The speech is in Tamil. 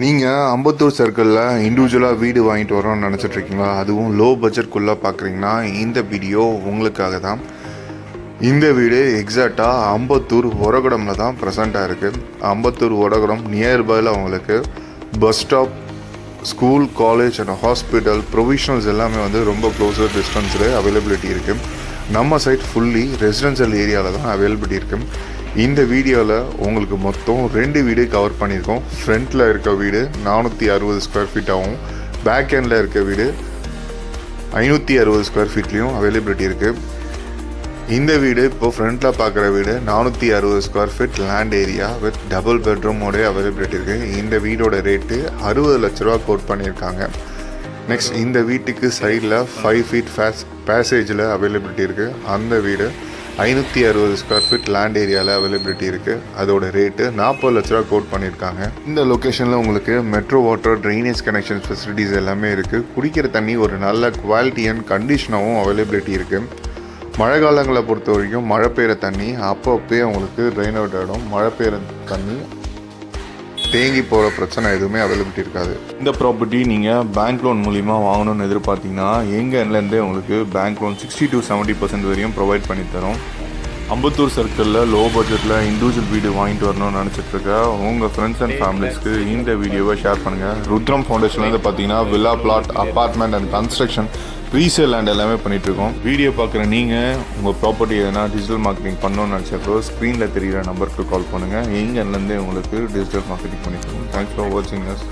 நீங்கள் அம்பத்தூர் சர்க்கிளில் இண்டிவிஜுவலாக வீடு வாங்கிட்டு வரோன்னு நினச்சிட்ருக்கீங்களா? அதுவும் லோ பட்ஜெட்குள்ளே பார்க்குறீங்கன்னா இந்த வீடியோ உங்களுக்காக தான். இந்த வீடு எக்ஸாக்டாக அம்பத்தூர் ஒரகுடமில் தான் ப்ரெசண்ட்டாக இருக்குது. அம்பத்தூர் ஒரகுடம் நியர்பையில் உங்களுக்கு bus stop, school, college and hospital, provisionals எல்லாமே வந்து ரொம்ப க்ளோஸர் டிஸ்டன்ஸில் அவைலபிலிட்டி இருக்குது. நம்ம சைட் ஃபுல்லி ரெசிடென்ஷியல் ஏரியாவில் தான் அவைலபிலிட்டி இருக்குது. இந்த வீடியோவில் உங்களுக்கு மொத்தம் 2 வீடு கவர் பண்ணியிருக்கோம். ஃப்ரண்ட்டில் இருக்க வீடு 460 ஸ்கொயர் ஃபீட்டாகவும், பேக் எண்டில் இருக்க வீடு 560 ஸ்கொயர் ஃபீட்லேயும் அவைலபிலிட்டி இருக்குது. இந்த வீடு இப்போது ஃப்ரண்ட்டில் பார்க்குற வீடு 460 square feet land area with double பெட்ரூமோடைய அவைலபிலிட்டி இருக்குது. இந்த வீடோட ரேட்டு 60 லட்ச ரூபா கோட் பண்ணியிருக்காங்க. நெக்ஸ்ட், இந்த வீட்டுக்கு சைடில் 5 ஃபீட் பேசேஜில் அவைலபிலிட்டி இருக்குது. அந்த வீடு 560 ஸ்கொயர் ஃபீட் லேண்ட் ஏரியாவில் அவைலபிலிட்டி இருக்குது. அதோட ரேட்டு 40 லட்ச ரூபா கோட் பண்ணியிருக்காங்க. இந்த லொக்கேஷனில் உங்களுக்கு metro water, drainage connection facilities எல்லாமே இருக்குது. குடிக்கிற தண்ணி ஒரு நல்ல குவாலிட்டி அண்ட் கண்டிஷனாகவும் அவைலபிலிட்டி இருக்குது. மழை காலங்களை பொறுத்த வரைக்கும் மழை பெய்கிற தண்ணி அப்பப்போ உங்களுக்கு ட்ரைன் அவுட் ஆகிடும். மழை பெய்கிற தண்ணி தேங்கி போகிற பிரச்சனை எதுவுமே அவைலபிலிட்டி இருக்காது. இந்த ப்ராப்பர்ட்டி நீங்கள் பேங்க் லோன் மூலிமா வாங்கணும்னு எதிர்பார்த்தீங்கன்னா எங்கள் எண்ட்லேருந்தே உங்களுக்கு பேங்க் லோன் 60 to 70% வரையும் ப்ரொவைட் பண்ணி தரோம். அம்பத்தூர் சர்க்கிளில் லோ பட்ஜெட்டில் இண்டிவிஜுவல் வீடு வாங்கிட்டு வரணும்னு நினச்சிட்ருக்க உங்கள் ஃப்ரெண்ட்ஸ் அண்ட் ஃபேமிலிஸ்க்கு இந்த வீடியோவை ஷேர் பண்ணுங்கள். ருத்ரம் ஃபவுண்டேஷன்லேருந்து பார்த்தீங்கன்னா villa, flat, apartment and construction, resale land எல்லாமே பண்ணிகிட்ருக்கோம். வீடியோ பார்க்குற நீங்கள் உங்கள் ப்ராப்பர்ட்டி எதனா டிஜிட்டல் மார்க்கெட்டிங் பண்ணணும்னு நினச்சப்போ ஸ்க்ரீனில் தெரிகிற நம்பருக்கு கால் பண்ணுங்கள். எங்கேருந்தே உங்களுக்கு டிஜிட்டல் மார்க்கெட்டிங் பண்ணிட்டுருக்கோம். தேங்க்ஸ் ஃபார் வாட்சிங் அஸ்.